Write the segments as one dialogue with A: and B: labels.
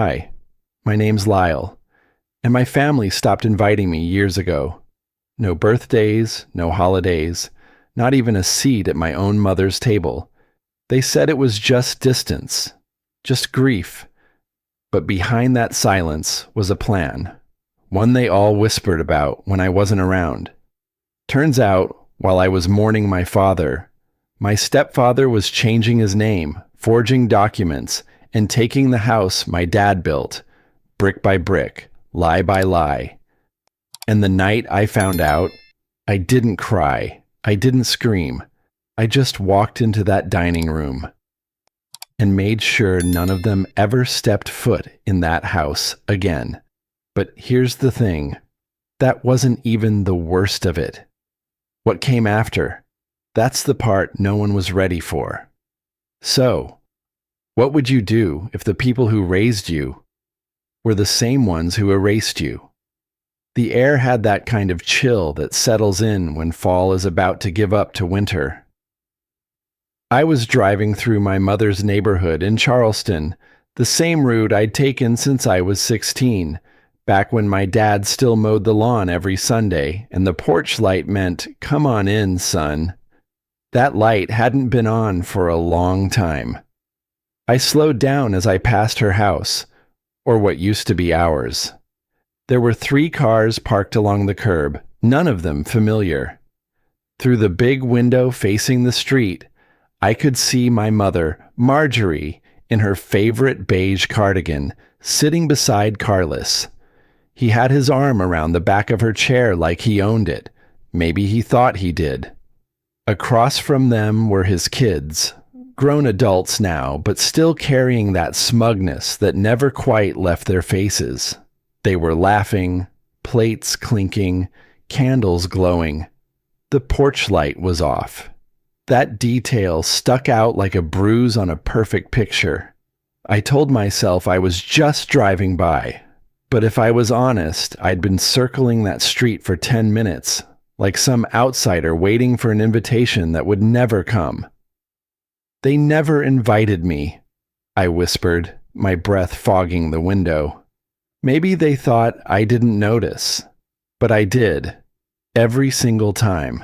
A: Hi, my name's Lyle, and my family stopped inviting me years ago. No birthdays, no holidays, not even a seat at my own mother's table. They said it was just distance, just grief. But behind that silence was a plan, one they all whispered about when I wasn't around. Turns out, while I was mourning my father, my stepfather was changing his name, forging documents, and taking the house my dad built, brick by brick, lie by lie. And the night I found out, I didn't cry, I didn't scream. I just walked into that dining room and made sure none of them ever stepped foot in that house again. But here's the thing, that wasn't even the worst of it. What came after, that's the part no one was ready for. So, what would you do if the people who raised you were the same ones who erased you? The air had that kind of chill that settles in when fall is about to give up to winter. I was driving through my mother's neighborhood in Charleston, the same route I'd taken since I was 16, back when my dad still mowed the lawn every Sunday, and the porch light meant, "Come on in, son." That light hadn't been on for a long time. I slowed down as I passed her house, or what used to be ours. There were 3 cars parked along the curb, none of them familiar. Through the big window facing the street, I could see my mother, Marjorie, in her favorite beige cardigan, sitting beside Carlos. He had his arm around the back of her chair like he owned it. Maybe he thought he did. Across from them were his kids, grown adults now, but still carrying that smugness that never quite left their faces. They were laughing, plates clinking, candles glowing. The porch light was off. That detail stuck out like a bruise on a perfect picture. I told myself I was just driving by, but if I was honest, I'd been circling that street for 10 minutes, like some outsider waiting for an invitation that would never come. "They never invited me," I whispered, my breath fogging the window. Maybe they thought I didn't notice, but I did, every single time.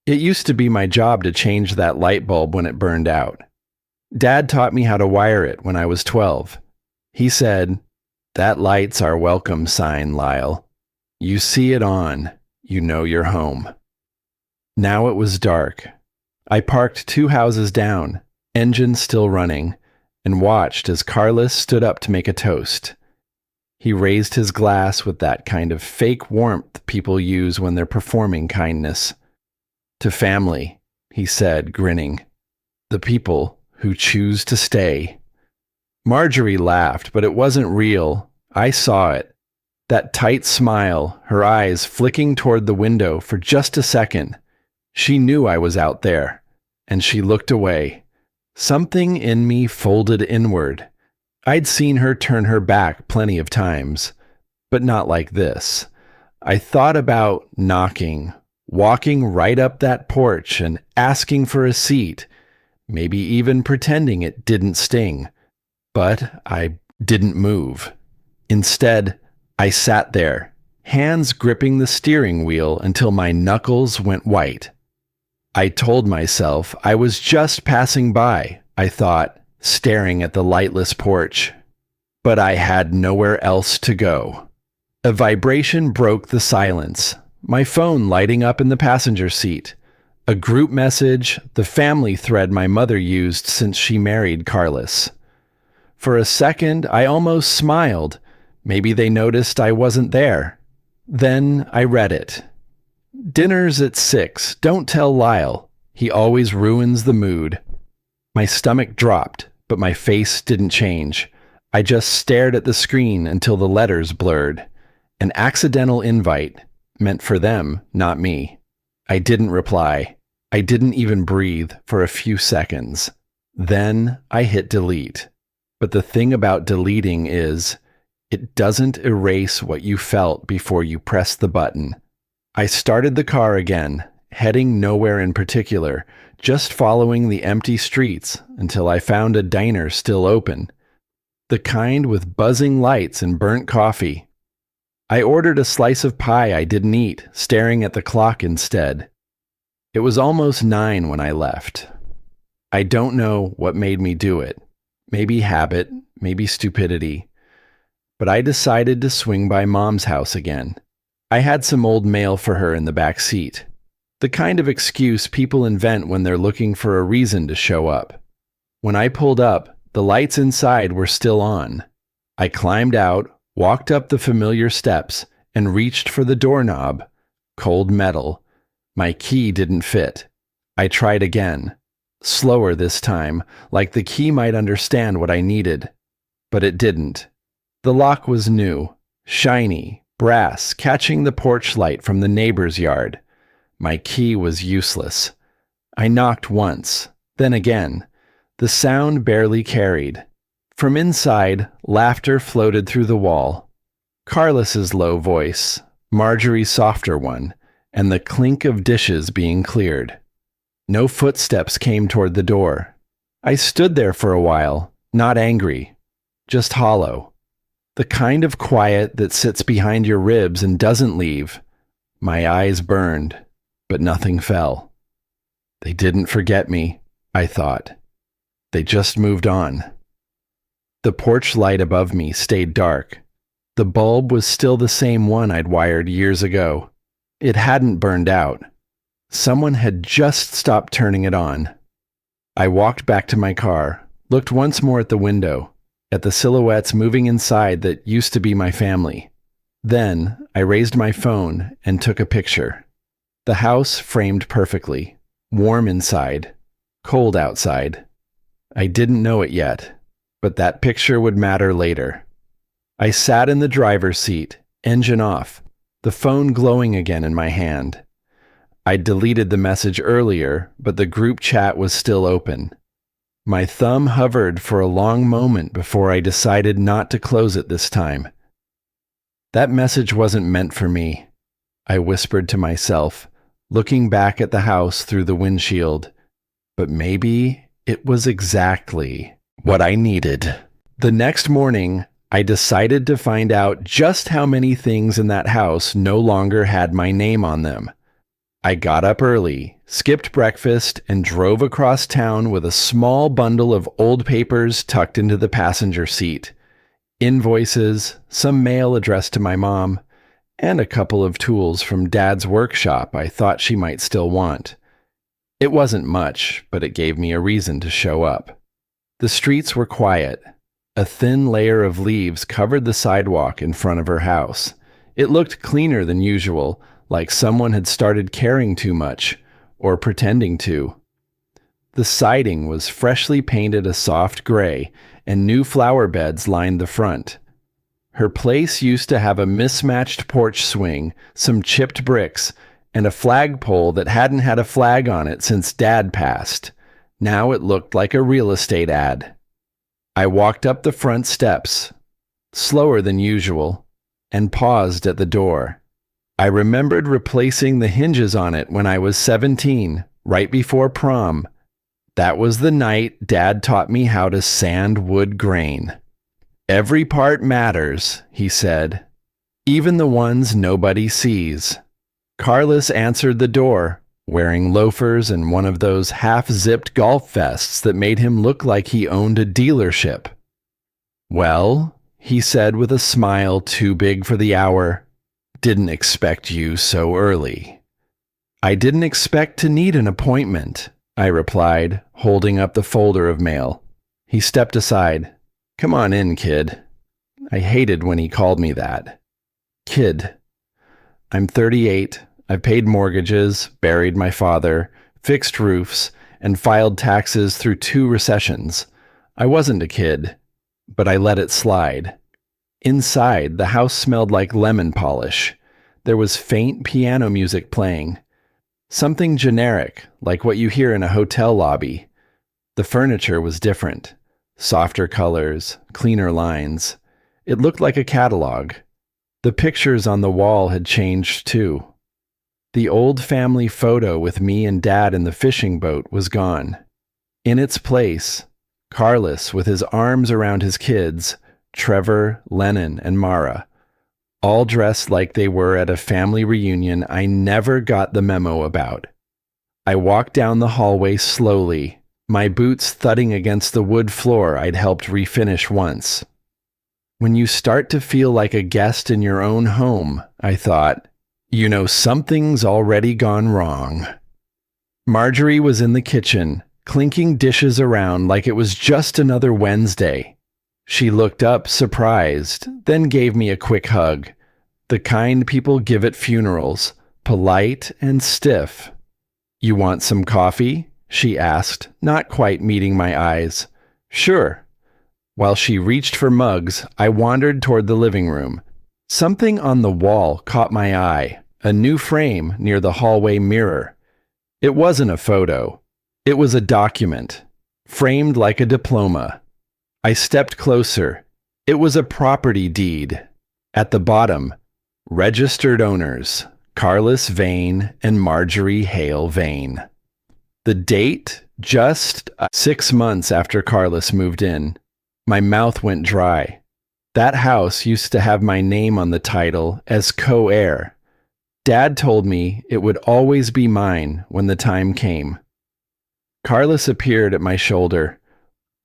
A: It used to be my job to change that light bulb when it burned out. Dad taught me how to wire it when I was 12. He said, "That light's our welcome sign, Lyle. You see it on, you know you're home." Now it was dark. I parked 2 houses down, engine still running, and watched as Carlos stood up to make a toast. He raised his glass with that kind of fake warmth people use when they're performing kindness. "To family," he said, grinning. "The people who choose to stay." Marjorie laughed, but it wasn't real. I saw it. That tight smile, her eyes flicking toward the window for just a second. She knew I was out there, and she looked away. Something in me folded inward. I'd seen her turn her back plenty of times, but not like this. I thought about knocking, walking right up that porch and asking for a seat, maybe even pretending it didn't sting. But I didn't move. Instead, I sat there, hands gripping the steering wheel until my knuckles went white. I told myself I was just passing by, I thought, staring at the lightless porch. But I had nowhere else to go. A vibration broke the silence, my phone lighting up in the passenger seat. A group message, the family thread my mother used since she married Carlos. For a second, I almost smiled. Maybe they noticed I wasn't there. Then I read it. "Dinner's at 6. Don't tell Lyle. He always ruins the mood." My stomach dropped, but my face didn't change. I just stared at the screen until the letters blurred. An accidental invite, meant for them, not me. I didn't reply. I didn't even breathe for a few seconds. Then I hit delete. But the thing about deleting is, it doesn't erase what you felt before you press the button. I started the car again, heading nowhere in particular, just following the empty streets until I found a diner still open. the kind with buzzing lights and burnt coffee. I ordered a slice of pie I didn't eat, staring at the clock instead. It was almost 9 when I left. I don't know what made me do it. Maybe habit, maybe stupidity. But I decided to swing by Mom's house again. I had some old mail for her in the back seat. The kind of excuse people invent when they're looking for a reason to show up. When I pulled up, the lights inside were still on. I climbed out, walked up the familiar steps, and reached for the doorknob. Cold metal. My key didn't fit. I tried again. Slower this time, like the key might understand what I needed. But it didn't. The lock was new, shiny, brass, catching the porch light from the neighbor's yard. My key was useless. I knocked once, then again. The sound barely carried. From inside, laughter floated through the wall. Carlos's low voice, Marjorie's softer one, and the clink of dishes being cleared. No footsteps came toward the door. I stood there for a while, not angry, just hollow. The kind of quiet that sits behind your ribs and doesn't leave. My eyes burned, but nothing fell. They didn't forget me, I thought. They just moved on. The porch light above me stayed dark. The bulb was still the same one I'd wired years ago. It hadn't burned out. Someone had just stopped turning it on. I walked back to my car, looked once more at the window, at the silhouettes moving inside that used to be my family. Then I raised my phone and took a picture. The house framed perfectly, warm inside, cold outside. I didn't know it yet, but that picture would matter later. I sat in the driver's seat, engine off, the phone glowing again in my hand. I'd deleted the message earlier, but the group chat was still open. My thumb hovered for a long moment before I decided not to close it this time. That message wasn't meant for me, I whispered to myself, looking back at the house through the windshield. But maybe it was exactly what I needed. The next morning, I decided to find out just how many things in that house no longer had my name on them. I got up early, skipped breakfast, and drove across town with a small bundle of old papers tucked into the passenger seat. Invoices, some mail addressed to my mom, and a couple of tools from Dad's workshop I thought she might still want. It wasn't much, but it gave me a reason to show up. The streets were quiet. A thin layer of leaves covered the sidewalk in front of her house. It looked cleaner than usual, like someone had started caring too much, or pretending to. The siding was freshly painted a soft gray, and new flower beds lined the front. Her place used to have a mismatched porch swing, some chipped bricks, and a flagpole that hadn't had a flag on it since Dad passed. Now it looked like a real estate ad. I walked up the front steps, slower than usual, and paused at the door. I remembered replacing the hinges on it when I was 17, right before prom. That was the night Dad taught me how to sand wood grain. Every part matters, he said, even the ones nobody sees. Carlos answered the door, wearing loafers and one of those half-zipped golf vests that made him look like he owned a dealership. "Well," he said with a smile too big for the hour, "didn't expect you so early." "I didn't expect to need an appointment," I replied, holding up the folder of mail. He stepped aside. "Come on in, kid." I hated when he called me that. Kid. I'm 38. I've paid mortgages, buried my father, fixed roofs, and filed taxes through 2 recessions. I wasn't a kid, but I let it slide. Inside, the house smelled like lemon polish. There was faint piano music playing. Something generic, like what you hear in a hotel lobby. The furniture was different. Softer colors, cleaner lines. It looked like a catalog. The pictures on the wall had changed too. The old family photo with me and Dad in the fishing boat was gone. In its place, Carlos with his arms around his kids, Trevor, Lennon, and Mara, all dressed like they were at a family reunion I never got the memo about. I walked down the hallway slowly, my boots thudding against the wood floor I'd helped refinish once. When you start to feel like a guest in your own home, I thought, you know something's already gone wrong. Marjorie was in the kitchen, clinking dishes around like it was just another Wednesday. She looked up, surprised, then gave me a quick hug. The kind people give at funerals, polite and stiff. "You want some coffee?" she asked, not quite meeting my eyes. "Sure." While she reached for mugs, I wandered toward the living room. Something on the wall caught my eye, a new frame near the hallway mirror. It wasn't a photo. It was a document, framed like a diploma. I stepped closer. It was a property deed. At the bottom, registered owners, Carlos Vane and Marjorie Hale Vane. The date, just 6 months after Carlos moved in. My mouth went dry. That house used to have my name on the title as co-heir. Dad told me it would always be mine when the time came. Carlos appeared at my shoulder.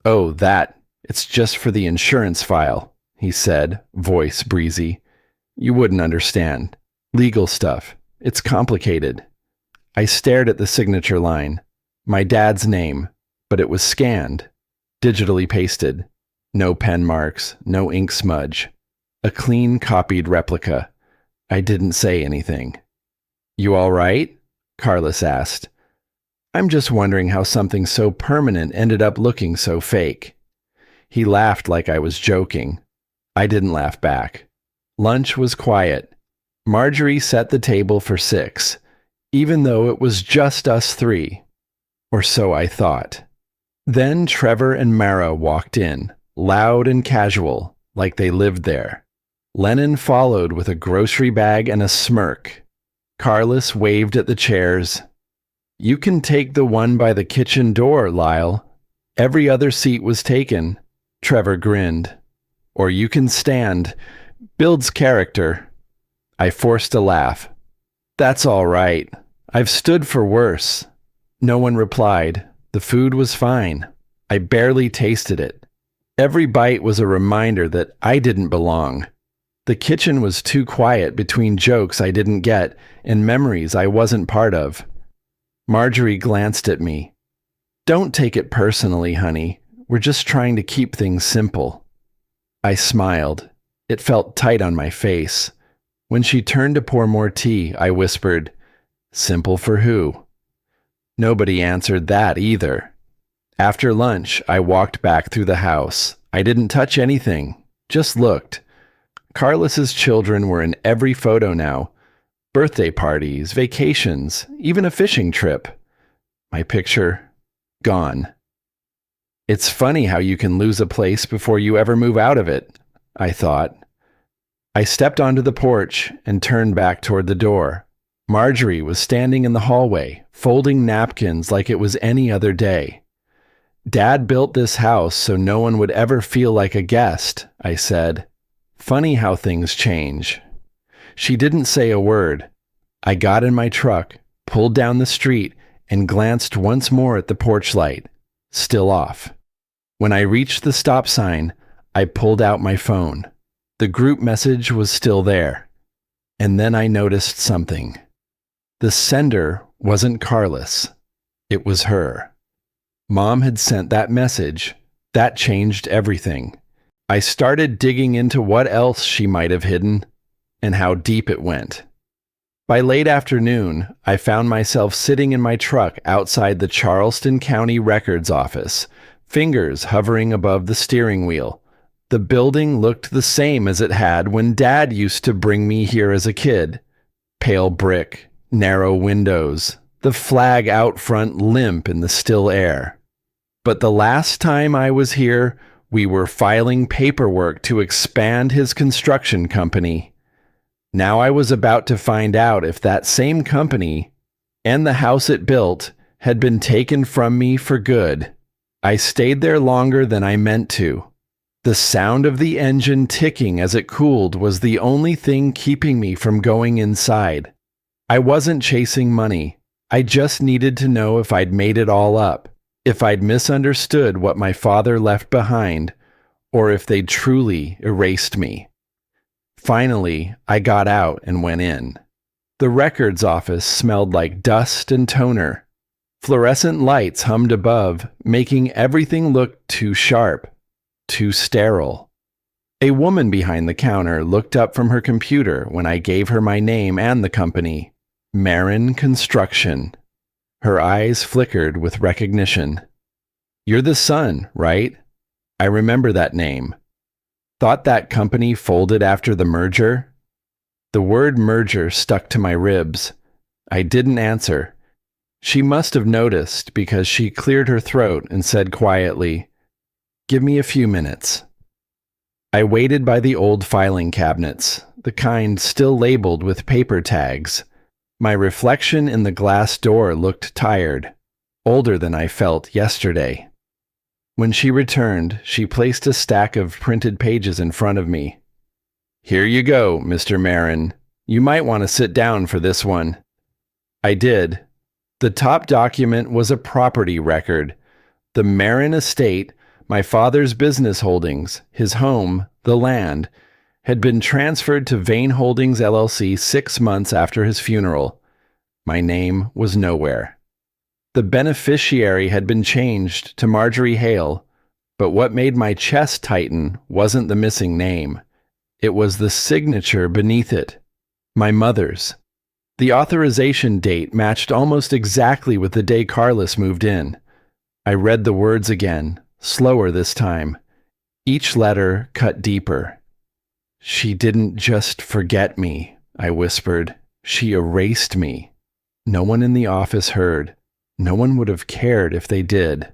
A: "Oh, it's just for the insurance file," he said, voice breezy. "You wouldn't understand. Legal stuff. It's complicated." I stared at the signature line. My dad's name, but it was scanned, digitally pasted. No pen marks, no ink smudge. A clean copied replica. I didn't say anything. "You all right?" Carlos asked. "I'm just wondering how something so permanent ended up looking so fake." He laughed like I was joking. I didn't laugh back. Lunch was quiet. Marjorie set the table for 6, even though it was just us 3. Or so I thought. Then Trevor and Mara walked in, loud and casual, like they lived there. Lennon followed with a grocery bag and a smirk. Carlos waved at the chairs. "You can take the one by the kitchen door, Lyle. Every other seat was taken." Trevor grinned. "Or you can stand. Builds character." I forced a laugh. "That's all right. I've stood for worse." No one replied. The food was fine. I barely tasted it. Every bite was a reminder that I didn't belong. The kitchen was too quiet between jokes I didn't get and memories I wasn't part of. Marjorie glanced at me. "Don't take it personally, honey. We're just trying to keep things simple." I smiled. It felt tight on my face. When she turned to pour more tea, I whispered, "Simple for who?" Nobody answered that either. After lunch, I walked back through the house. I didn't touch anything, just looked. Carlos's children were in every photo now. Birthday parties, vacations, even a fishing trip. My picture, gone. It's funny how you can lose a place before you ever move out of it, I thought. I stepped onto the porch and turned back toward the door. Marjorie was standing in the hallway, folding napkins like it was any other day. "Dad built this house so no one would ever feel like a guest," I said. "Funny how things change." She didn't say a word. I got in my truck, pulled down the street, and glanced once more at the porch light. Still off. When I reached the stop sign, I pulled out my phone. The group message was still there. And then I noticed something. The sender wasn't Carlos. It was her. Mom had sent that message. That changed everything. I started digging into what else she might have hidden and how deep it went. By late afternoon, I found myself sitting in my truck outside the Charleston County Records Office, fingers hovering above the steering wheel. The building looked the same as it had when Dad used to bring me here as a kid. Pale brick, narrow windows, the flag out front limp in the still air. But the last time I was here, we were filing paperwork to expand his construction company. Now I was about to find out if that same company and the house it built had been taken from me for good. I stayed there longer than I meant to. The sound of the engine ticking as it cooled was the only thing keeping me from going inside. I wasn't chasing money. I just needed to know if I'd made it all up, if I'd misunderstood what my father left behind, or if they'd truly erased me. Finally, I got out and went in. The records office smelled like dust and toner. Fluorescent lights hummed above, making everything look too sharp, too sterile. A woman behind the counter looked up from her computer when I gave her my name and the company, Marin Construction. Her eyes flickered with recognition. "You're the son, right? I remember that name. Thought that company folded after the merger?" The word merger stuck to my ribs. I didn't answer. She must have noticed because she cleared her throat and said quietly, "Give me a few minutes." I waited by the old filing cabinets, the kind still labeled with paper tags. My reflection in the glass door looked tired, older than I felt yesterday. When she returned, she placed a stack of printed pages in front of me. "Here you go, Mr. Marin. You might want to sit down for this one." I did. The top document was a property record. The Marin estate, my father's business holdings, his home, the land, had been transferred to Vane Holdings LLC 6 months after his funeral. My name was nowhere. The beneficiary had been changed to Marjorie Hale, but what made my chest tighten wasn't the missing name. It was the signature beneath it, my mother's. The authorization date matched almost exactly with the day Carlos moved in. I read the words again, slower this time. Each letter cut deeper. "She didn't just forget me," I whispered. "She erased me." No one in the office heard. No one would have cared if they did.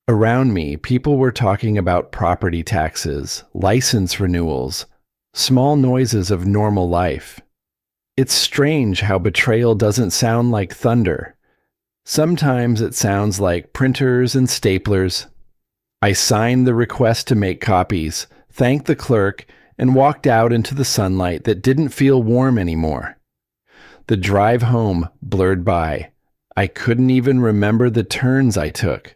A: Around me, people were talking about property taxes, license renewals, small noises of normal life. It's strange how betrayal doesn't sound like thunder. Sometimes it sounds like printers and staplers. I signed the request to make copies, thanked the clerk, and walked out into the sunlight that didn't feel warm anymore. The drive home blurred by. I couldn't even remember the turns I took.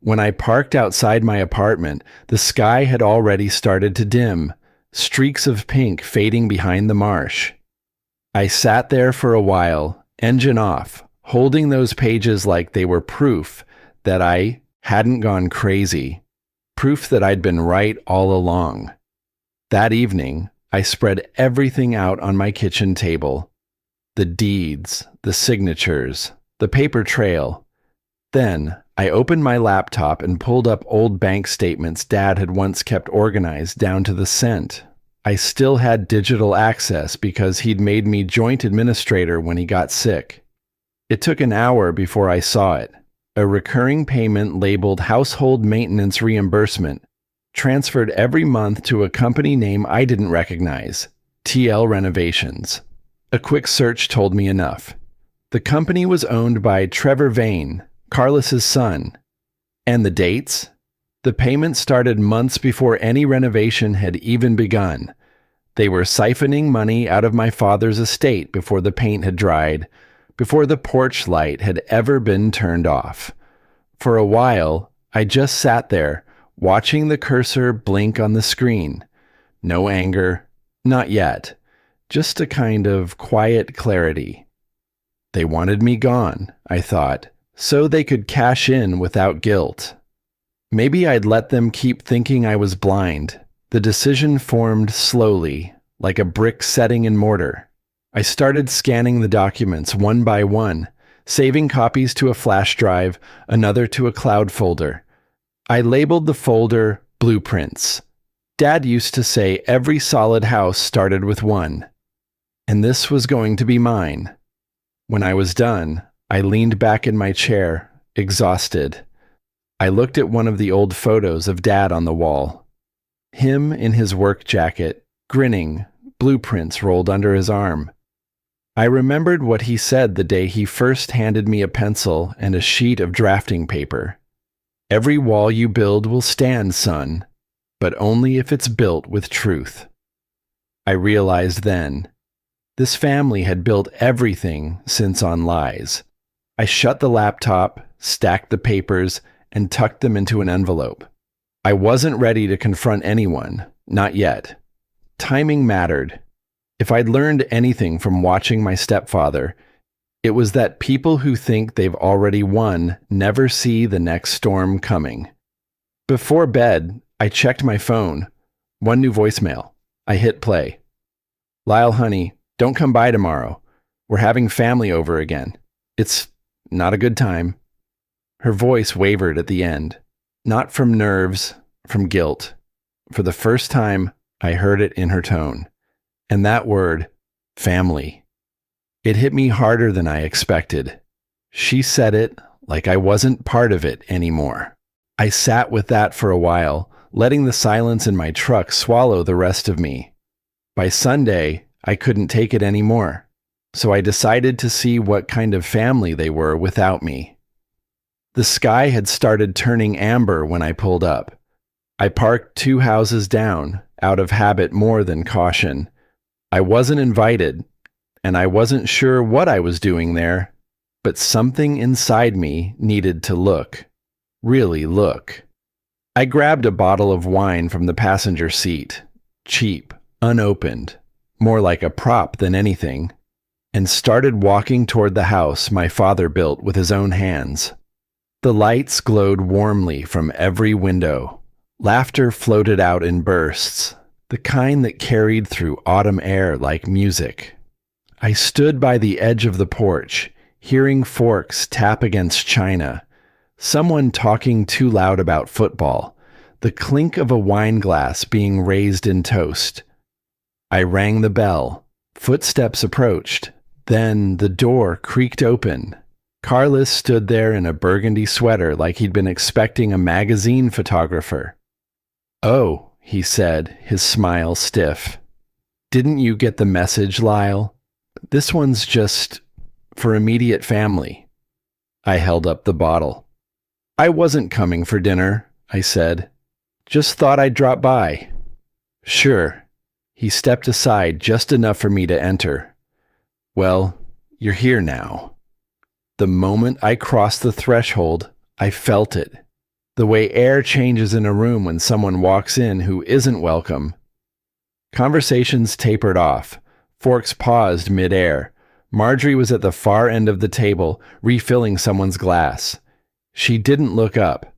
A: When I parked outside my apartment, the sky had already started to dim, streaks of pink fading behind the marsh. I sat there for a while, engine off, holding those pages like they were proof that I hadn't gone crazy, proof that I'd been right all along. That evening, I spread everything out on my kitchen table. The deeds, the signatures, the paper trail. Then, I opened my laptop and pulled up old bank statements Dad had once kept organized down to the cent. I still had digital access because he'd made me joint administrator when he got sick. It took an hour before I saw it. A recurring payment labeled household maintenance reimbursement, transferred every month to a company name I didn't recognize, TL Renovations. A quick search told me enough. The company was owned by Trevor Vane, Carlos's son. And the dates? The payment started months before any renovation had even begun. They were siphoning money out of my father's estate before the paint had dried, before the porch light had ever been turned off. For a while, I just sat there, watching the cursor blink on the screen. No anger, not yet. Just a kind of quiet clarity. They wanted me gone, I thought, so they could cash in without guilt. Maybe I'd let them keep thinking I was blind. The decision formed slowly, like a brick setting in mortar. I started scanning the documents one by one, saving copies to a flash drive, another to a cloud folder. I labeled the folder Blueprints. Dad used to say every solid house started with one. And this was going to be mine. When I was done, I leaned back in my chair, exhausted. I looked at one of the old photos of Dad on the wall. Him in his work jacket, grinning, blueprints rolled under his arm. I remembered what he said the day he first handed me a pencil and a sheet of drafting paper. Every wall you build will stand, son, but only if it's built with truth. I realized then, this family had built everything since on lies. I shut the laptop, stacked the papers, and tucked them into an envelope. I wasn't ready to confront anyone, not yet. Timing mattered. If I'd learned anything from watching my stepfather, it was that people who think they've already won never see the next storm coming. Before bed, I checked my phone. One new voicemail. I hit play. Lyle, honey, don't come by tomorrow. We're having family over again. It's not a good time. Her voice wavered at the end. Not from nerves, from guilt. For the first time, I heard it in her tone. And that word, family. It hit me harder than I expected. She said it like I wasn't part of it anymore. I sat with that for a while, letting the silence in my truck swallow the rest of me. By Sunday, I couldn't take it anymore, so I decided to see what kind of family they were without me. The sky had started turning amber when I pulled up. I parked 2 houses down, out of habit more than caution. I wasn't invited, and I wasn't sure what I was doing there, but something inside me needed to look. Really look. I grabbed a bottle of wine from the passenger seat, cheap, unopened, more like a prop than anything, and started walking toward the house my father built with his own hands. The lights glowed warmly from every window. Laughter floated out in bursts, the kind that carried through autumn air like music. I stood by the edge of the porch, hearing forks tap against china, someone talking too loud about football, the clink of a wine glass being raised in toast. I rang the bell. Footsteps approached. Then the door creaked open. Carlos stood there in a burgundy sweater like he'd been expecting a magazine photographer. "Oh," he said, his smile stiff. "Didn't you get the message, Lyle? This one's just for immediate family." I held up the bottle. "I wasn't coming for dinner," I said. "Just thought I'd drop by." "Sure." He stepped aside just enough for me to enter. "Well, you're here now." The moment I crossed the threshold, I felt it. The way air changes in a room when someone walks in who isn't welcome. Conversations tapered off. Forks paused mid-air. Marjorie was at the far end of the table, refilling someone's glass. She didn't look up.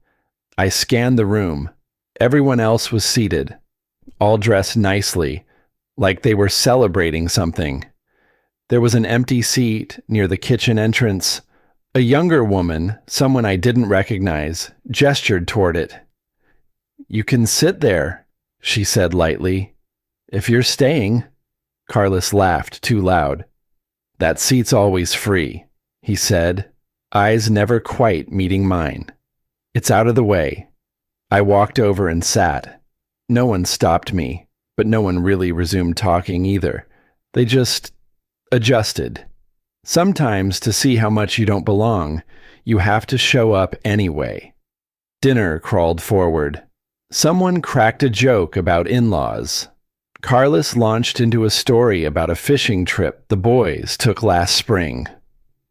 A: I scanned the room. Everyone else was seated, all dressed nicely, like they were celebrating something. There was an empty seat near the kitchen entrance. A younger woman, someone I didn't recognize, gestured toward it. "You can sit there," she said lightly. "If you're staying." Carlos laughed too loud. "That seat's always free," he said, eyes never quite meeting mine. "It's out of the way." I walked over and sat. No one stopped me, but no one really resumed talking either. They just adjusted. Sometimes, to see how much you don't belong, you have to show up anyway. Dinner crawled forward. Someone cracked a joke about in-laws. Carlos launched into a story about a fishing trip the boys took last spring.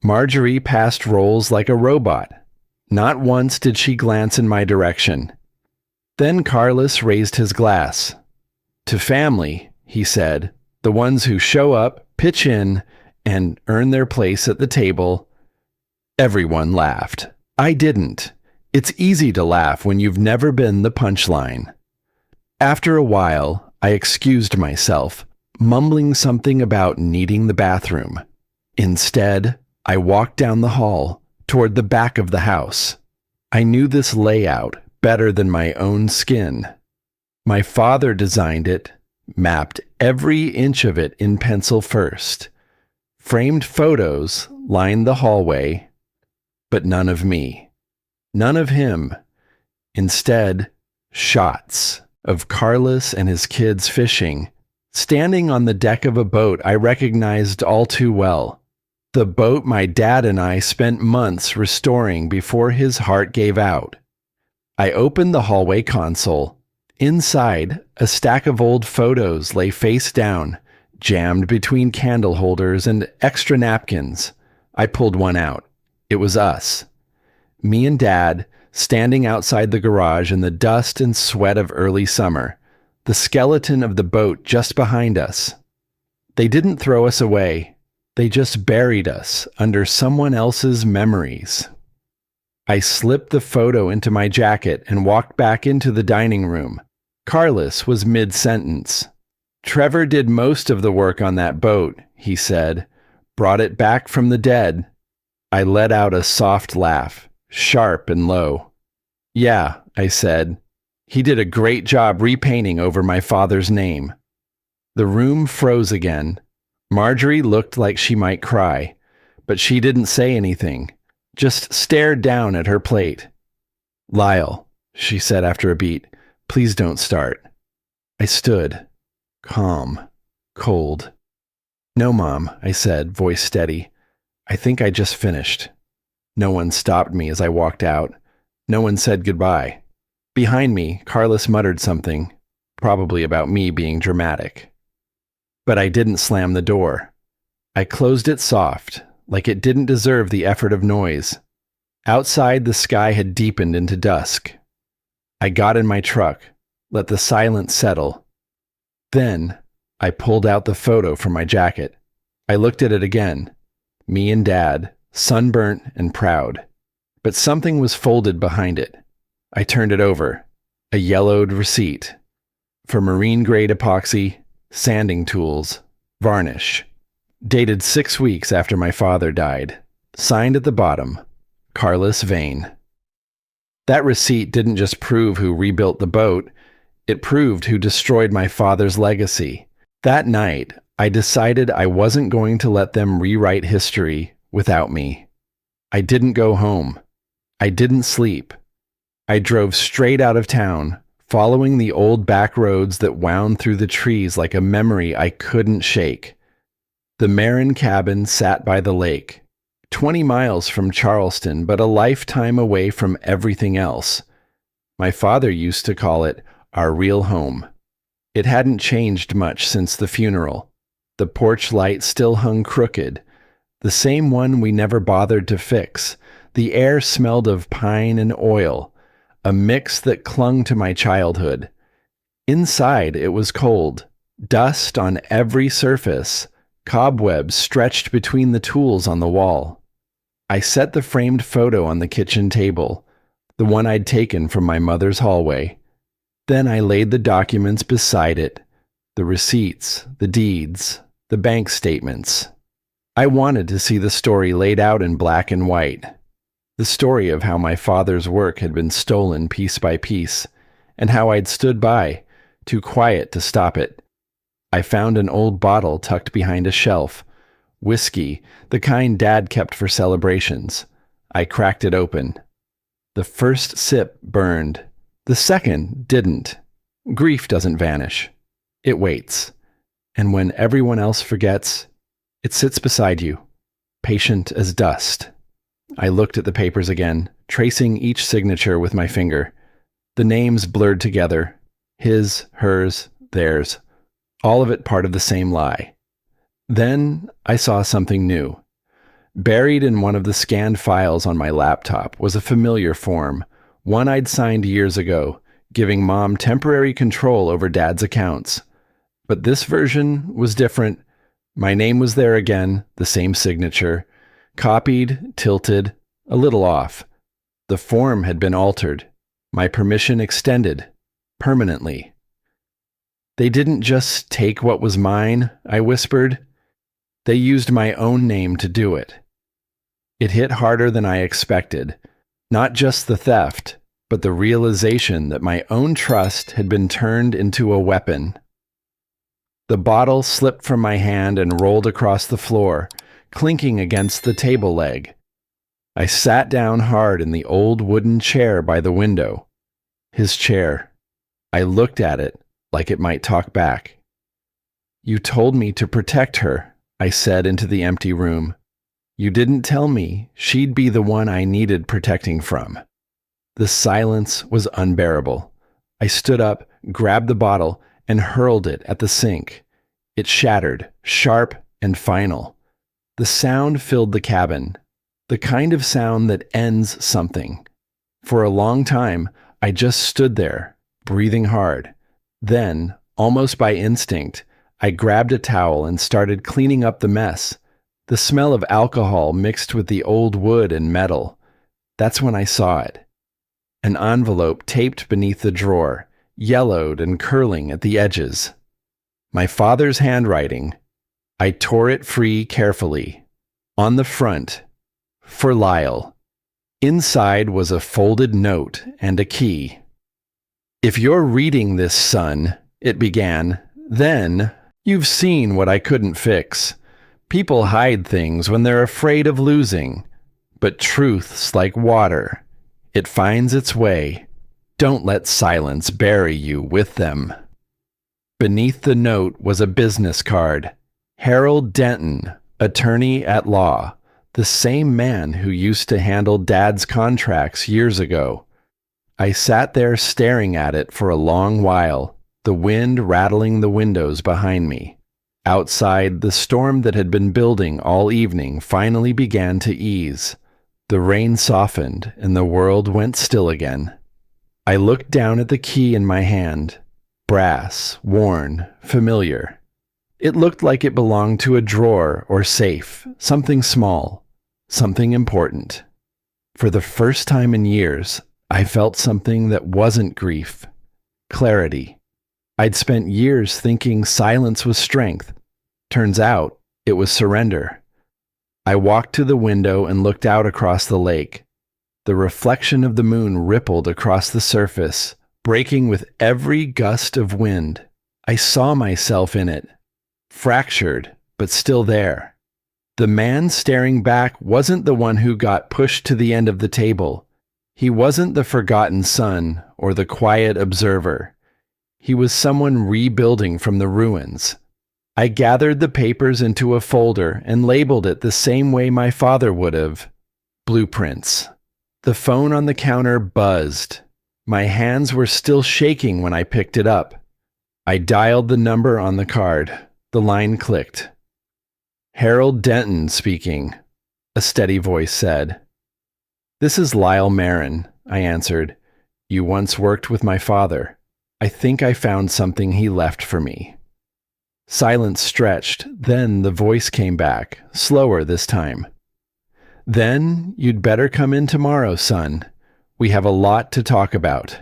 A: Marjorie passed rolls like a robot. Not once did she glance in my direction. Then Carlos raised his glass. "To family," he said, "the ones who show up, pitch in, and earn their place at the table." Everyone laughed. I didn't. It's easy to laugh when you've never been the punchline. After a while, I excused myself, mumbling something about needing the bathroom. Instead, I walked down the hall, toward the back of the house. I knew this layout better than my own skin. My father designed it, mapped every inch of it in pencil first. Framed photos lined the hallway, but none of me. None of him. Instead, shots of Carlos and his kids fishing, standing on the deck of a boat I recognized all too well. The boat my dad and I spent months restoring before his heart gave out. I opened the hallway console. Inside, a stack of old photos lay face down, jammed between candle holders and extra napkins. I pulled one out. It was us. Me and Dad, standing outside the garage in the dust and sweat of early summer, the skeleton of the boat just behind us. They didn't throw us away. They just buried us under someone else's memories. I slipped the photo into my jacket and walked back into the dining room. Carlos was mid-sentence. Trevor did most of the work on that boat, he said. Brought it back from the dead. I let out a soft laugh, sharp and low. Yeah, I said. He did a great job repainting over my father's name. The room froze again. Marjorie looked like she might cry, but she didn't say anything, just stared down at her plate. Lyle, she said after a beat, please don't start. I stood, calm, cold. No, Mom, I said, voice steady. I think I just finished. No one stopped me as I walked out. No one said goodbye. Behind me, Carlos muttered something, probably about me being dramatic. But I didn't slam the door. I closed it soft, like it didn't deserve the effort of noise. Outside, the sky had deepened into dusk. I got in my truck, let the silence settle. Then, I pulled out the photo from my jacket. I looked at it again. Me and Dad, sunburnt and proud. But something was folded behind it. I turned it over. A yellowed receipt. For marine-grade epoxy, sanding tools, varnish. Dated 6 weeks after my father died. Signed at the bottom, Carlos Vane. That receipt didn't just prove who rebuilt the boat, it proved who destroyed my father's legacy. That night, I decided I wasn't going to let them rewrite history without me. I didn't go home. I didn't sleep. I drove straight out of town, following the old back roads that wound through the trees like a memory I couldn't shake. The Marin cabin sat by the lake, 20 miles from Charleston, but a lifetime away from everything else. My father used to call it our real home. It hadn't changed much since the funeral. The porch light still hung crooked, the same one we never bothered to fix. The air smelled of pine and oil, a mix that clung to my childhood. Inside, it was cold, dust on every surface, cobwebs stretched between the tools on the wall. I set the framed photo on the kitchen table, the one I'd taken from my mother's hallway. Then I laid the documents beside it, the receipts, the deeds, the bank statements. I wanted to see the story laid out in black and white. The story of how my father's work had been stolen piece by piece, and how I'd stood by, too quiet to stop it. I found an old bottle tucked behind a shelf, whiskey, the kind Dad kept for celebrations. I cracked it open. The first sip burned. The second didn't. Grief doesn't vanish. It waits. And when everyone else forgets, it sits beside you, patient as dust. I looked at the papers again, tracing each signature with my finger. The names blurred together. His, hers, theirs. All of it part of the same lie. Then I saw something new. Buried in one of the scanned files on my laptop was a familiar form, one I'd signed years ago, giving Mom temporary control over Dad's accounts. But this version was different. My name was there again, the same signature. Copied, tilted, a little off. The form had been altered. My permission extended. Permanently. They didn't just take what was mine, I whispered. They used my own name to do it. It hit harder than I expected. Not just the theft, but the realization that my own trust had been turned into a weapon. The bottle slipped from my hand and rolled across the floor, clinking against the table leg. I sat down hard in the old wooden chair by the window. His chair. I looked at it like it might talk back. You told me to protect her, I said into the empty room. You didn't tell me she'd be the one I needed protecting from. The silence was unbearable. I stood up, grabbed the bottle, and hurled it at the sink. It shattered, sharp and final. The sound filled the cabin, the kind of sound that ends something. For a long time, I just stood there, breathing hard. Then, almost by instinct, I grabbed a towel and started cleaning up the mess. The smell of alcohol mixed with the old wood and metal. That's when I saw it. An envelope taped beneath the drawer, yellowed and curling at the edges. My father's handwriting. I tore it free carefully. On the front, for Lyle. Inside was a folded note and a key. "If you're reading this, son," it began, "then you've seen what I couldn't fix. People hide things when they're afraid of losing. But truth's like water. It finds its way. Don't let silence bury you with them." Beneath the note was a business card. Harold Denton, attorney at law, the same man who used to handle Dad's contracts years ago. I sat there staring at it for a long while, the wind rattling the windows behind me. Outside, the storm that had been building all evening finally began to ease. The rain softened, and the world went still again. I looked down at the key in my hand. Brass, worn, familiar. It looked like it belonged to a drawer or safe, something small, something important. For the first time in years, I felt something that wasn't grief. Clarity. I'd spent years thinking silence was strength. Turns out, it was surrender. I walked to the window and looked out across the lake. The reflection of the moon rippled across the surface, breaking with every gust of wind. I saw myself in it, fractured, but still there. The man staring back wasn't the one who got pushed to the end of the table. He wasn't the forgotten son or the quiet observer. He was someone rebuilding from the ruins. I gathered the papers into a folder and labeled it the same way my father would have. Blueprints. The phone on the counter buzzed. My hands were still shaking when I picked it up. I dialed the number on the card. The line clicked. "Harold Denton speaking," a steady voice said. "This is Lyle Marin," I answered. "You once worked with my father. I think I found something he left for me." Silence stretched, then the voice came back, slower this time. "Then you'd better come in tomorrow, son. We have a lot to talk about."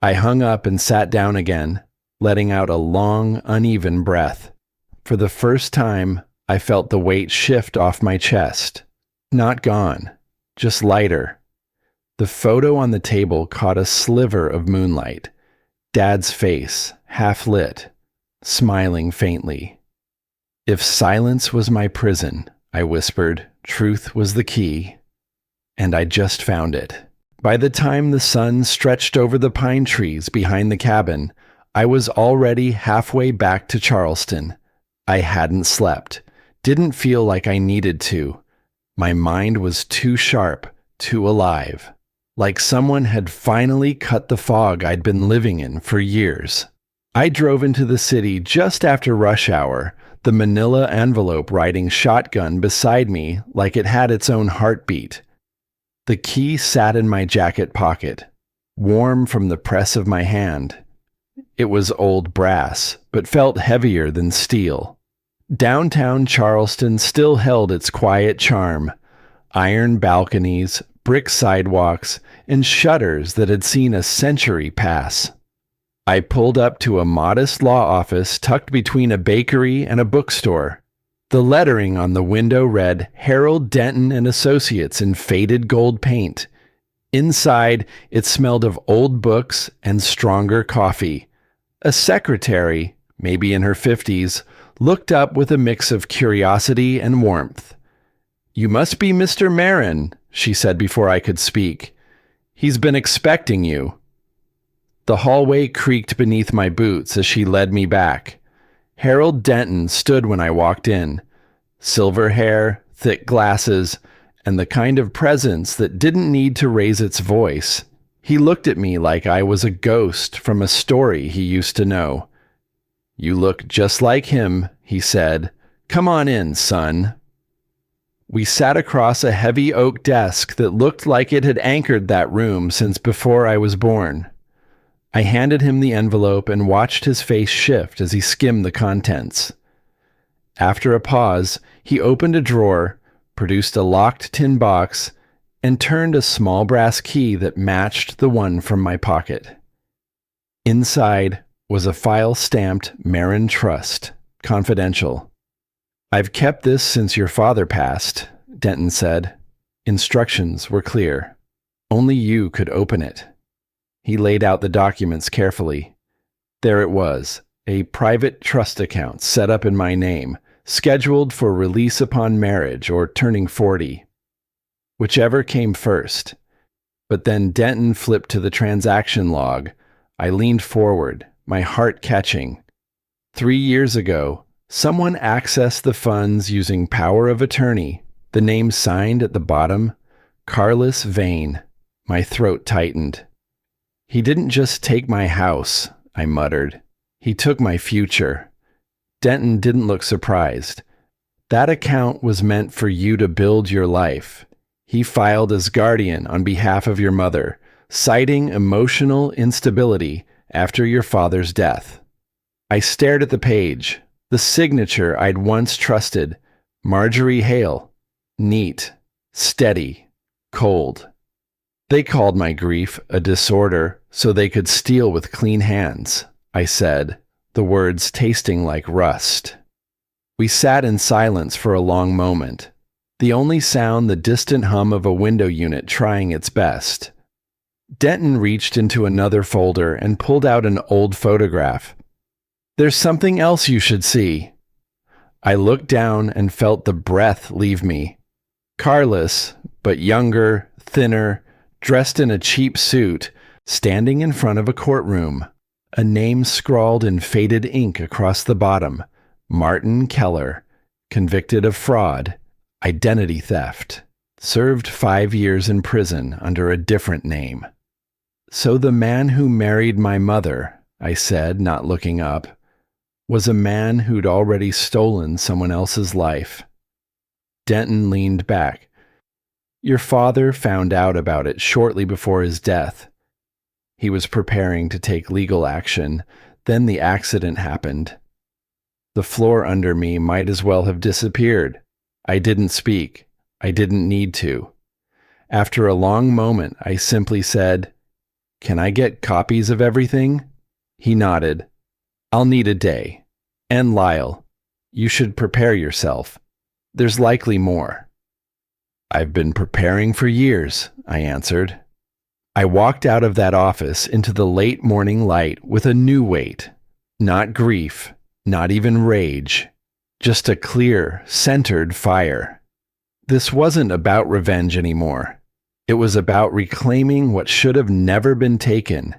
A: I hung up and sat down again, letting out a long, uneven breath. For the first time, I felt the weight shift off my chest. Not gone, just lighter. The photo on the table caught a sliver of moonlight. Dad's face, half lit, smiling faintly. "If silence was my prison," I whispered, "truth was the key." And I just found it. By the time the sun stretched over the pine trees behind the cabin, I was already halfway back to Charleston. I hadn't slept, didn't feel like I needed to. My mind was too sharp, too alive. Like someone had finally cut the fog I'd been living in for years. I drove into the city just after rush hour, the manila envelope riding shotgun beside me like it had its own heartbeat. The key sat in my jacket pocket, warm from the press of my hand. It was old brass, but felt heavier than steel. Downtown Charleston still held its quiet charm. Iron balconies, brick sidewalks, and shutters that had seen a century pass. I pulled up to a modest law office tucked between a bakery and a bookstore. The lettering on the window read Harold Denton and Associates in faded gold paint. Inside, it smelled of old books and stronger coffee. A secretary, maybe in her 50s, looked up with a mix of curiosity and warmth. "You must be Mr. Marin," she said before I could speak. "He's been expecting you." The hallway creaked beneath my boots as she led me back. Harold Denton stood when I walked in. Silver hair, thick glasses, and the kind of presence that didn't need to raise its voice. He looked at me like I was a ghost from a story he used to know. "You look just like him," he said. "Come on in, son." We sat across a heavy oak desk that looked like it had anchored that room since before I was born. I handed him the envelope and watched his face shift as he skimmed the contents. After a pause, he opened a drawer, produced a locked tin box, and turned a small brass key that matched the one from my pocket. Inside was a file stamped Marin Trust, confidential. "I've kept this since your father passed," Denton said. Instructions were clear. Only you could open it. He laid out the documents carefully. There it was, a private trust account set up in my name, scheduled for release upon marriage or turning 40. Whichever came first. But then Denton flipped to the transaction log. I leaned forward, my heart catching. 3 years ago, someone accessed the funds using power of attorney, the name signed at the bottom, Carlos Vane. My throat tightened. "He didn't just take my house," I muttered. "He took my future." Denton didn't look surprised. "That account was meant for you to build your life. He filed as guardian on behalf of your mother, citing emotional instability after your father's death." I stared at the page, the signature I'd once trusted, Marjorie Hale. Neat, steady, cold. "They called my grief a disorder so they could steal with clean hands," I said, the words tasting like rust. We sat in silence for a long moment, the only sound the distant hum of a window unit trying its best. Denton reached into another folder and pulled out an old photograph. "There's something else you should see." I looked down and felt the breath leave me. Carlos, but younger, thinner, dressed in a cheap suit, standing in front of a courtroom. A name scrawled in faded ink across the bottom. Martin Keller, convicted of fraud, identity theft, served 5 years in prison under a different name. "So the man who married my mother," I said, not looking up, "was a man who'd already stolen someone else's life." Denton leaned back. "Your father found out about it shortly before his death. He was preparing to take legal action. Then the accident happened." The floor under me might as well have disappeared. I didn't speak. I didn't need to. After a long moment, I simply said, "Can I get copies of everything?" He nodded. "I'll need a day. And Lyle, you should prepare yourself. There's likely more." "I've been preparing for years," I answered. I walked out of that office into the late morning light with a new weight. Not grief, not even rage. Just a clear, centered fire. This wasn't about revenge anymore. It was about reclaiming what should have never been taken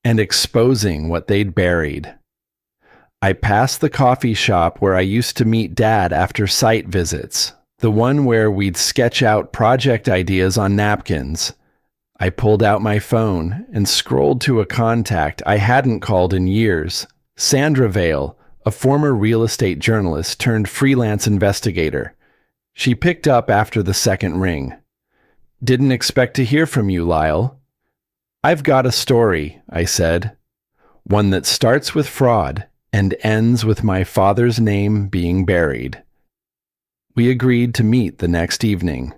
A: and exposing what they'd buried. I passed the coffee shop where I used to meet Dad after site visits, the one where we'd sketch out project ideas on napkins. I pulled out my phone and scrolled to a contact I hadn't called in years, Sandra Vale, a former real estate journalist turned freelance investigator. She picked up after the second ring. "Didn't expect to hear from you, Lyle." "I've got a story," I said. "One that starts with fraud and ends with my father's name being buried." We agreed to meet the next evening.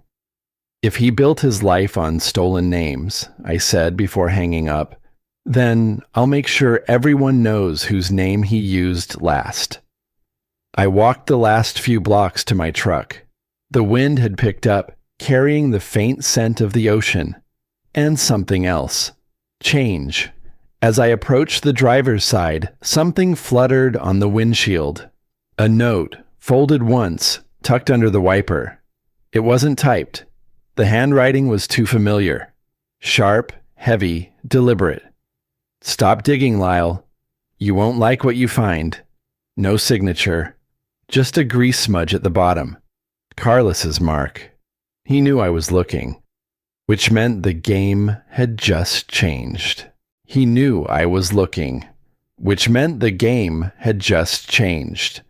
A: "If he built his life on stolen names," I said before hanging up, "then I'll make sure everyone knows whose name he used last." I walked the last few blocks to my truck. The wind had picked up, carrying the faint scent of the ocean. And something else. Change. As I approached the driver's side, something fluttered on the windshield. A note, folded once, tucked under the wiper. It wasn't typed. The handwriting was too familiar. Sharp, heavy, deliberate. "Stop digging, Lyle. You won't like what you find." No signature. Just a grease smudge at the bottom. Carlos's mark. He knew I was looking, which meant the game had just changed. He knew I was looking, which meant the game had just changed.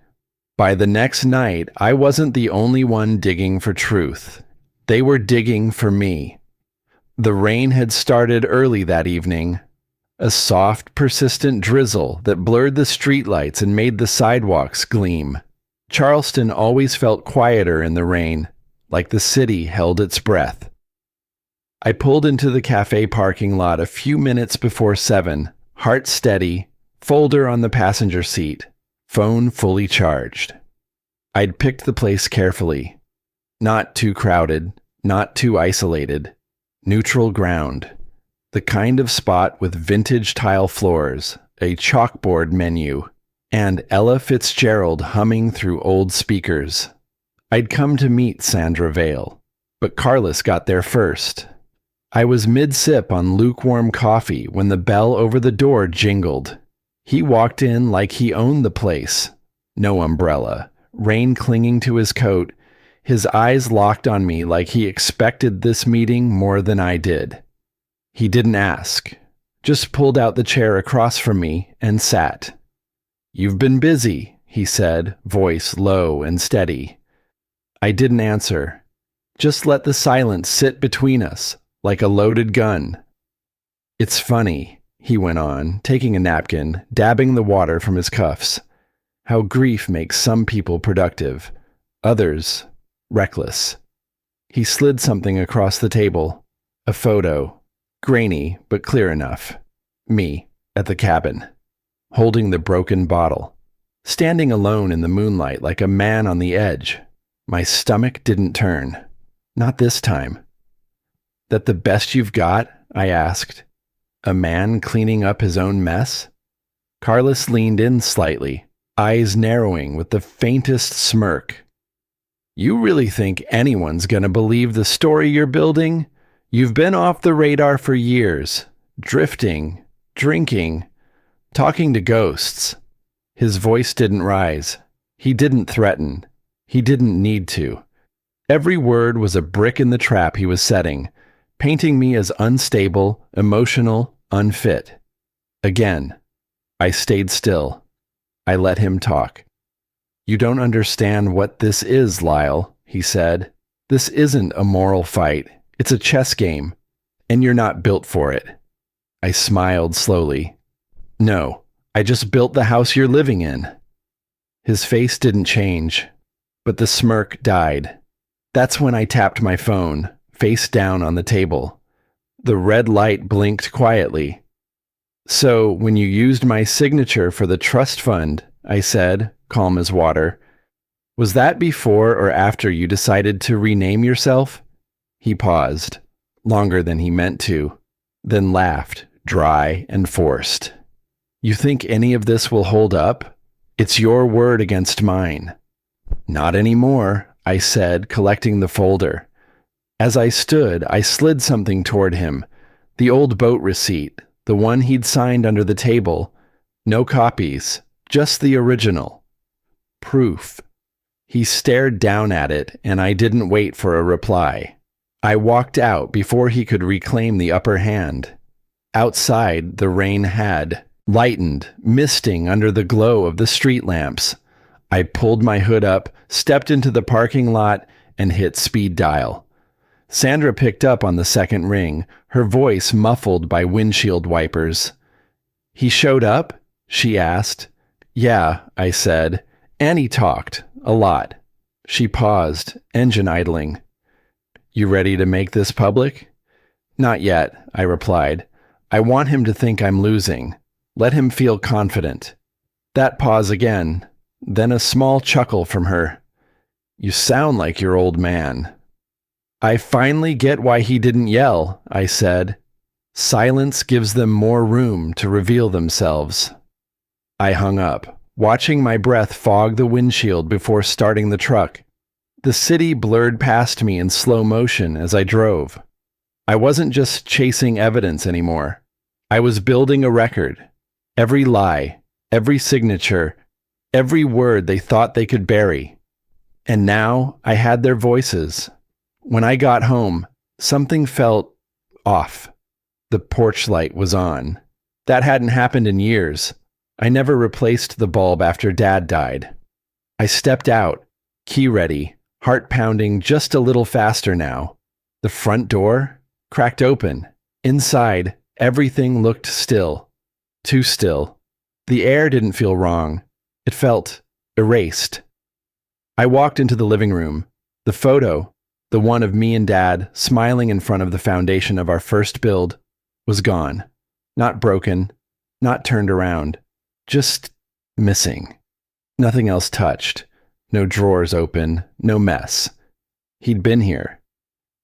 A: By the next night, I wasn't the only one digging for truth. They were digging for me. The rain had started early that evening, a soft, persistent drizzle that blurred the streetlights and made the sidewalks gleam. Charleston always felt quieter in the rain, like the city held its breath. I pulled into the cafe parking lot a few minutes before 7, heart steady, folder on the passenger seat, phone fully charged. I'd picked the place carefully. Not too crowded, not too isolated. Neutral ground. The kind of spot with vintage tile floors, a chalkboard menu, and Ella Fitzgerald humming through old speakers. I'd come to meet Sandra Vale, but Carlos got there first. I was mid-sip on lukewarm coffee when the bell over the door jingled. He walked in like he owned the place. No umbrella, rain clinging to his coat, his eyes locked on me like he expected this meeting more than I did. He didn't ask, just pulled out the chair across from me and sat. "You've been busy," he said, voice low and steady. I didn't answer, just let the silence sit between us like a loaded gun. "It's funny," he went on, taking a napkin, dabbing the water from his cuffs, "how grief makes some people productive, others reckless." He slid something across the table, a photo, grainy but clear enough. Me, at the cabin, holding the broken bottle, standing alone in the moonlight like a man on the edge. My stomach didn't turn. Not this time. "That the best you've got?" I asked. "A man cleaning up his own mess?" Carlos leaned in slightly, eyes narrowing with the faintest smirk. "You really think anyone's gonna believe the story you're building? You've been off the radar for years, drifting, drinking, talking to ghosts." His voice didn't rise. He didn't threaten. He didn't need to. Every word was a brick in the trap he was setting, painting me as unstable, emotional, unfit. Again, I stayed still. I let him talk. "You don't understand what this is, Lyle," he said. "This isn't a moral fight. It's a chess game, and you're not built for it." I smiled slowly. "No, I just built the house you're living in." His face didn't change, but the smirk died. That's when I tapped my phone, face down on the table. The red light blinked quietly. "So, when you used my signature for the trust fund," I said, calm as water, "was that before or after you decided to rename yourself?" He paused, longer than he meant to, then laughed, dry and forced. "You think any of this will hold up? It's your word against mine." "Not anymore," I said, collecting the folder. As I stood, I slid something toward him, the old boat receipt, the one he'd signed under the table. No copies, just the original. Proof. He stared down at it, and I didn't wait for a reply. I walked out before he could reclaim the upper hand. Outside, the rain had lightened, misting under the glow of the street lamps. I pulled my hood up, stepped into the parking lot, and hit speed dial. Sandra picked up on the second ring, her voice muffled by windshield wipers. "He showed up?" she asked. "Yeah," I said, and he talked, a lot. She paused, engine idling. "You ready to make this public?" "Not yet," I replied. "I want him to think I'm losing. Let him feel confident." That pause again, then a small chuckle from her. "You sound like your old man." "I finally get why he didn't yell," I said. "Silence gives them more room to reveal themselves." I hung up, watching my breath fog the windshield before starting the truck. The city blurred past me in slow motion as I drove. I wasn't just chasing evidence anymore. I was building a record. Every lie, every signature, every word they thought they could bury. And now I had their voices. When I got home, something felt off. The porch light was on. That hadn't happened in years. I never replaced the bulb after Dad died. I stepped out, key ready, heart pounding just a little faster now. The front door cracked open. Inside, everything looked still. Too still. The air didn't feel wrong. It felt erased. I walked into the living room. The photo, the one of me and Dad smiling in front of the foundation of our first build, was gone. Not broken, not turned around, just missing. Nothing else touched. No drawers open, no mess. He'd been here.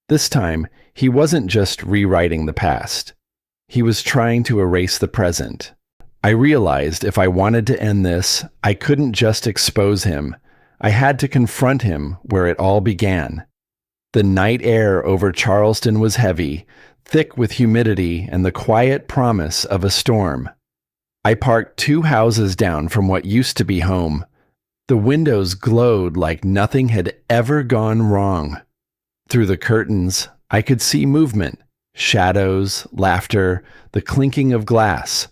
A: This time, he wasn't just rewriting the past. He was trying to erase the present. I realized if I wanted to end this, I couldn't just expose him. I had to confront him where it all began. The night air over Charleston was heavy, thick with humidity and the quiet promise of a storm. I parked 2 houses down from what used to be home. The windows glowed like nothing had ever gone wrong. Through the curtains, I could see movement, shadows, laughter, the clinking of glass.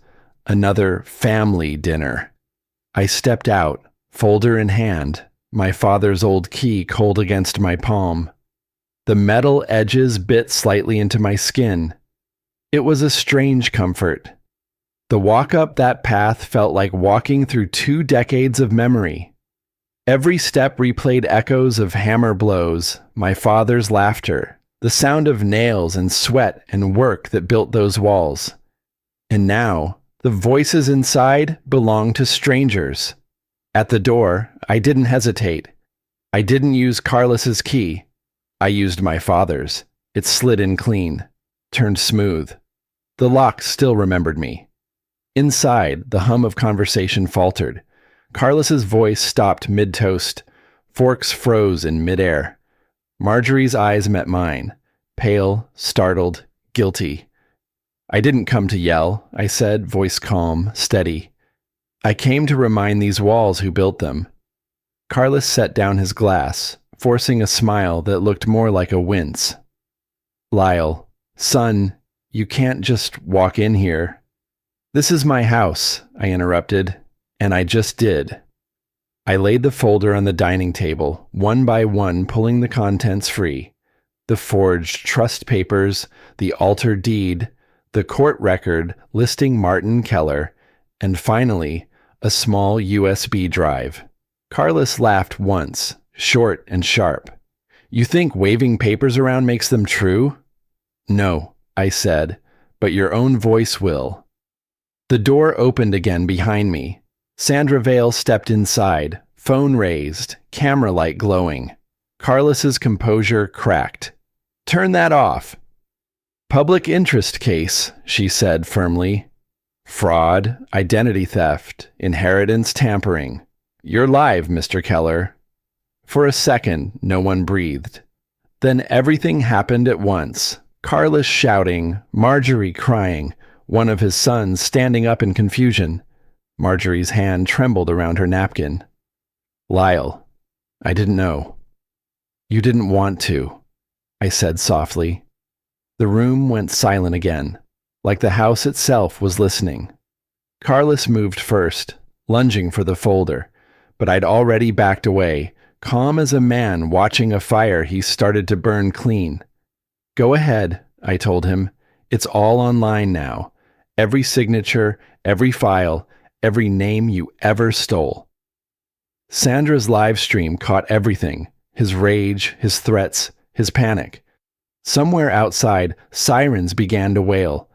A: Another family dinner. I stepped out, folder in hand, my father's old key cold against my palm. The metal edges bit slightly into my skin. It was a strange comfort. The walk up that path felt like walking through 2 decades of memory. Every step replayed echoes of hammer blows, my father's laughter, the sound of nails and sweat and work that built those walls. And now, the voices inside belonged to strangers. At the door, I didn't hesitate. I didn't use Carlos's key. I used my father's. It slid in clean, turned smooth. The lock still remembered me. Inside, the hum of conversation faltered. Carlos's voice stopped mid-toast. Forks froze in midair. Marjorie's eyes met mine, pale, startled, guilty. I didn't come to yell, I said, voice calm, steady. I came to remind these walls who built them. Carlos set down his glass, forcing a smile that looked more like a wince. Lyle, son, you can't just walk in here. This is my house, I interrupted, and I just did. I laid the folder on the dining table, one by one pulling the contents free. The forged trust papers, the altar deed, the court record listing Martin Keller, and finally, a small USB drive. Carlos laughed once, short and sharp. You think waving papers around makes them true? No, I said, but your own voice will. The door opened again behind me. Sandra Vale stepped inside, phone raised, camera light glowing. Carlos's composure cracked. Turn that off. Public interest case, she said firmly. Fraud, identity theft, inheritance tampering. You're live, Mr. Keller. For a second, no one breathed. Then everything happened at once. Carlos shouting, Marjorie crying, one of his sons standing up in confusion. Marjorie's hand trembled around her napkin. Lyle, I didn't know. You didn't want to, I said softly. The room went silent again, like the house itself was listening. Carlos moved first, lunging for the folder, but I'd already backed away, calm as a man watching a fire he started to burn clean. Go ahead, I told him. It's all online now. Every signature, every file, every name you ever stole. Sandra's live stream caught everything, his rage, his threats, his panic. Somewhere outside, sirens began to wail.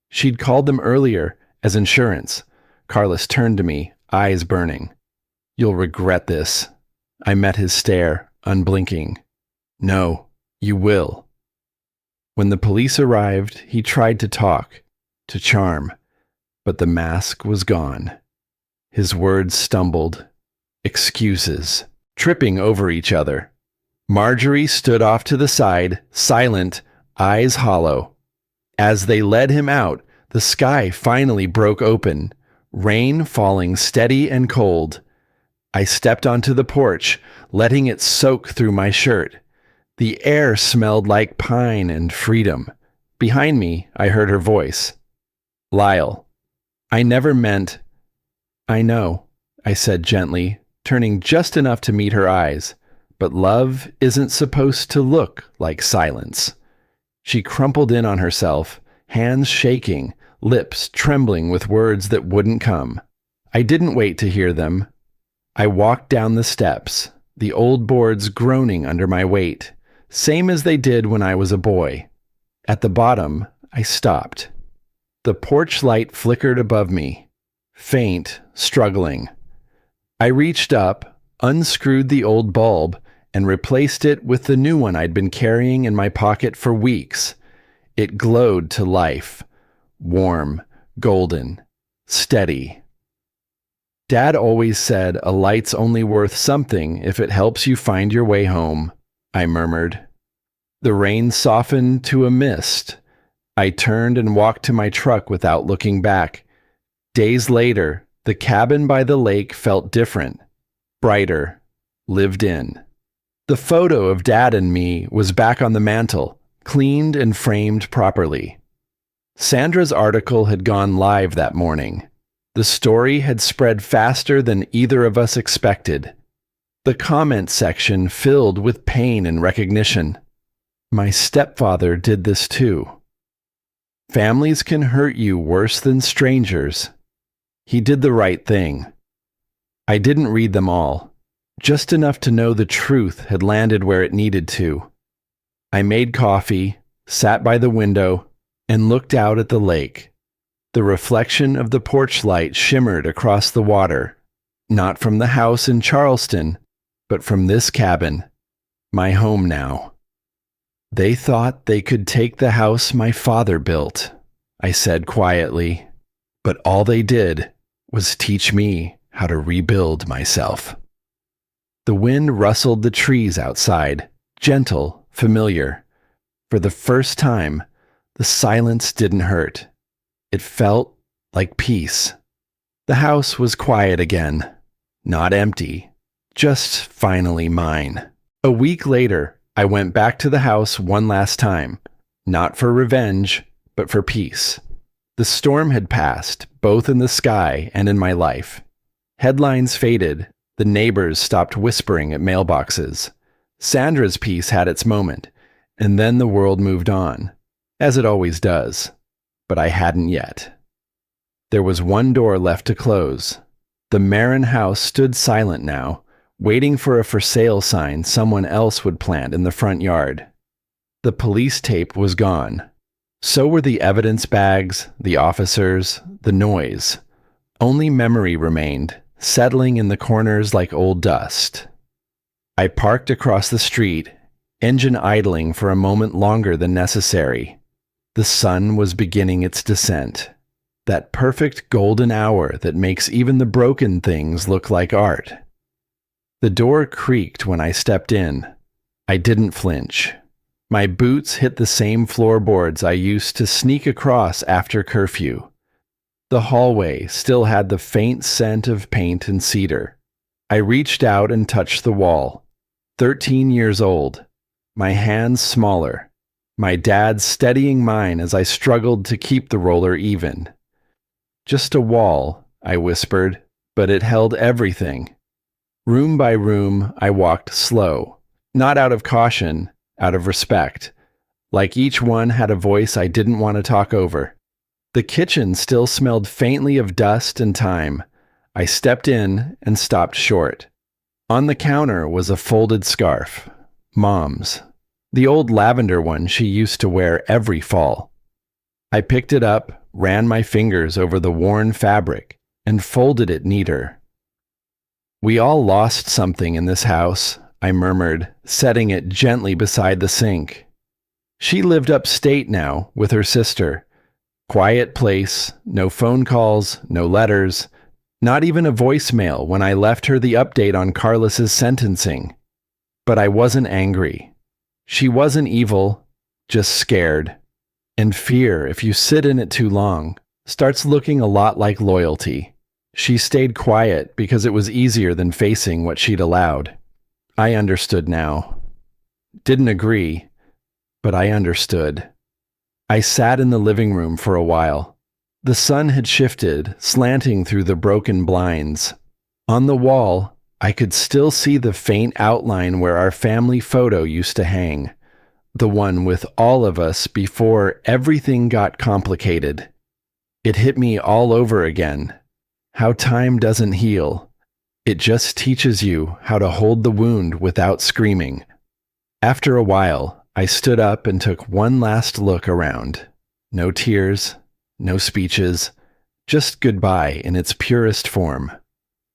A: She'd called them earlier as insurance. Carlos turned to me, eyes burning. You'll regret this. I met his stare, unblinking. No, you will. When the police arrived, he tried to talk, to charm, but the mask was gone. His words stumbled. Excuses, tripping over each other. Marjorie stood off to the side, silent, eyes hollow. As they led him out, the sky finally broke open, rain falling steady and cold. I stepped onto the porch, letting it soak through my shirt. The air smelled like pine and freedom. Behind me, I heard her voice. Lyle, I never meant... I know, I said gently, turning just enough to meet her eyes, but love isn't supposed to look like silence. She crumpled in on herself, hands shaking, lips trembling with words that wouldn't come. I didn't wait to hear them. I walked down the steps, the old boards groaning under my weight, same as they did when I was a boy. At the bottom, I stopped. The porch light flickered above me, faint, struggling. I reached up, unscrewed the old bulb, and replaced it with the new one I'd been carrying in my pocket for weeks. It glowed to life, warm, golden, steady. Dad always said a light's only worth something if it helps you find your way home, I murmured. The rain softened to a mist. I turned and walked to my truck without looking back. Days later, the cabin by the lake felt different, brighter, lived in. The photo of Dad and me was back on the mantel, cleaned and framed properly. Sandra's article had gone live that morning. The story had spread faster than either of us expected. The comment section filled with pain and recognition. My stepfather did this too. Families can hurt you worse than strangers. He did the right thing. I didn't read them all, just enough to know the truth had landed where it needed to. I made coffee, sat by the window, and looked out at the lake. The reflection of the porch light shimmered across the water, not from the house in Charleston, but from this cabin, my home now. They thought they could take the house my father built, I said quietly, but all they did was teach me how to rebuild myself. The wind rustled the trees outside, gentle, familiar. For the first time, the silence didn't hurt. It felt like peace. The house was quiet again, not empty, just finally mine. A week later, I went back to the house one last time, not for revenge, but for peace. The storm had passed, both in the sky and in my life. Headlines faded, the neighbors stopped whispering at mailboxes. Sandra's piece had its moment, and then the world moved on, as it always does. But I hadn't yet. There was one door left to close. The Marin house stood silent now, waiting for a for sale sign someone else would plant in the front yard. The police tape was gone. So were the evidence bags, the officers, the noise. Only memory remained, settling in the corners like old dust. I parked across the street, engine idling for a moment longer than necessary. The sun was beginning its descent, that perfect golden hour that makes even the broken things look like art. The door creaked when I stepped in. I didn't flinch. My boots hit the same floorboards I used to sneak across after curfew. The hallway still had the faint scent of paint and cedar. I reached out and touched the wall. 13 years old, my hands smaller. My dad steadying mine as I struggled to keep the roller even. Just a wall, I whispered, but it held everything. Room by room, I walked slow, not out of caution, out of respect, like each one had a voice I didn't want to talk over. The kitchen still smelled faintly of dust and time. I stepped in and stopped short. On the counter was a folded scarf, Mom's. The old lavender one she used to wear every fall. I picked it up, ran my fingers over the worn fabric, and folded it neater. We all lost something in this house, I murmured, setting it gently beside the sink. She lived upstate now with her sister. Quiet place, no phone calls, no letters, not even a voicemail when I left her the update on Carlos's sentencing. But I wasn't angry. She wasn't evil, just scared. And fear, if you sit in it too long, starts looking a lot like loyalty. She stayed quiet because it was easier than facing what she'd allowed. I understood now. Didn't agree, but I understood. I sat in the living room for a while. The sun had shifted, slanting through the broken blinds. On the wall, I could still see the faint outline where our family photo used to hang, the one with all of us before everything got complicated. It hit me all over again. How time doesn't heal. It just teaches you how to hold the wound without screaming. After a while, I stood up and took one last look around. No tears, no speeches, just goodbye in its purest form.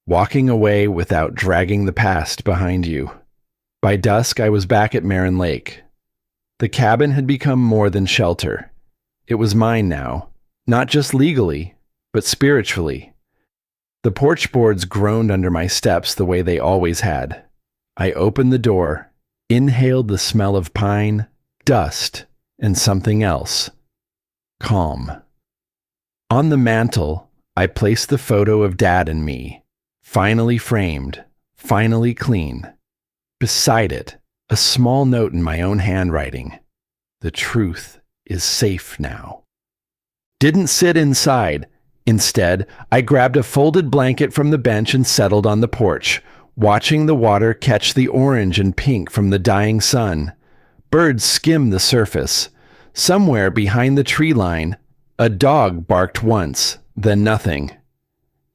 A: Walking away without dragging the past behind you. By dusk, I was back at Marin Lake. The cabin had become more than shelter. It was mine now, not just legally, but spiritually. The porch boards groaned under my steps the way they always had. I opened the door, inhaled the smell of pine, dust, and something else. Calm. On the mantel, I placed the photo of Dad and me, finally framed, finally clean. Beside it, a small note in my own handwriting. The truth is safe now. Didn't sit inside. Instead, I grabbed a folded blanket from the bench and settled on the porch, watching the water catch the orange and pink from the dying sun. Birds skimmed the surface. Somewhere behind the tree line, a dog barked once, then nothing.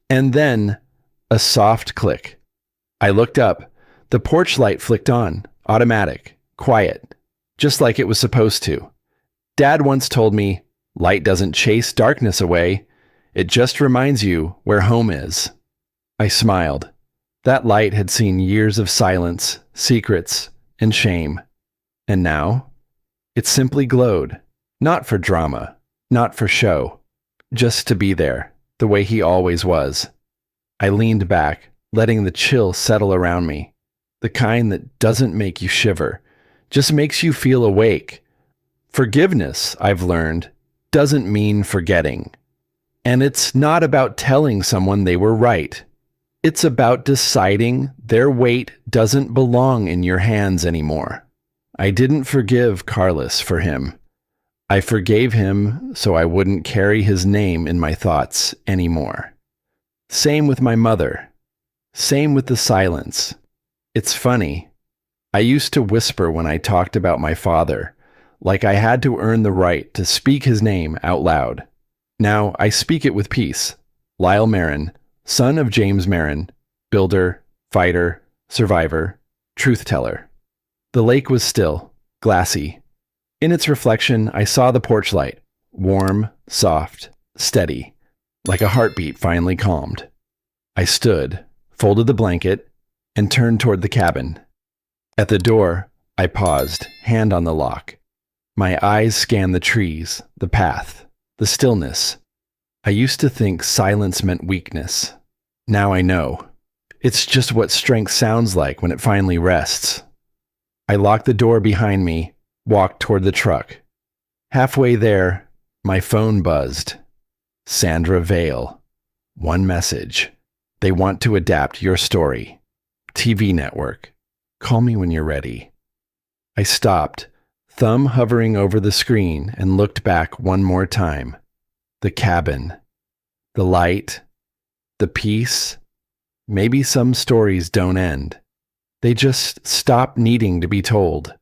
A: And then, a soft click. I looked up. The porch light flicked on, automatic, quiet, just like it was supposed to. Dad once told me, light doesn't chase darkness away. It just reminds you where home is. I smiled. That light had seen years of silence, secrets, and shame. And now, it simply glowed. Not for drama, not for show, just to be there, the way he always was. I leaned back, letting the chill settle around me. The kind that doesn't make you shiver, just makes you feel awake. Forgiveness, I've learned, doesn't mean forgetting. And it's not about telling someone they were right. It's about deciding their weight doesn't belong in your hands anymore. I didn't forgive Carlos for him. I forgave him so I wouldn't carry his name in my thoughts anymore. Same with my mother. Same with the silence. It's funny. I used to whisper when I talked about my father, like I had to earn the right to speak his name out loud. Now I speak it with peace. Lyle Marin, son of James Marin, builder, fighter, survivor, truth teller. The lake was still, glassy. In its reflection, I saw the porch light, warm, soft, steady, like a heartbeat finally calmed. I stood, folded the blanket, and turned toward the cabin. At the door, I paused, hand on the lock. My eyes scanned the trees, the path, the stillness. I used to think silence meant weakness. Now I know. It's just what strength sounds like when it finally rests. I locked the door behind me, walked toward the truck. Halfway there, my phone buzzed. Sandra Vale. One message. They want to adapt your story. TV network. Call me when you're ready. I stopped, thumb hovering over the screen, and looked back one more time. The cabin. The light. The peace. Maybe some stories don't end. They just stop needing to be told.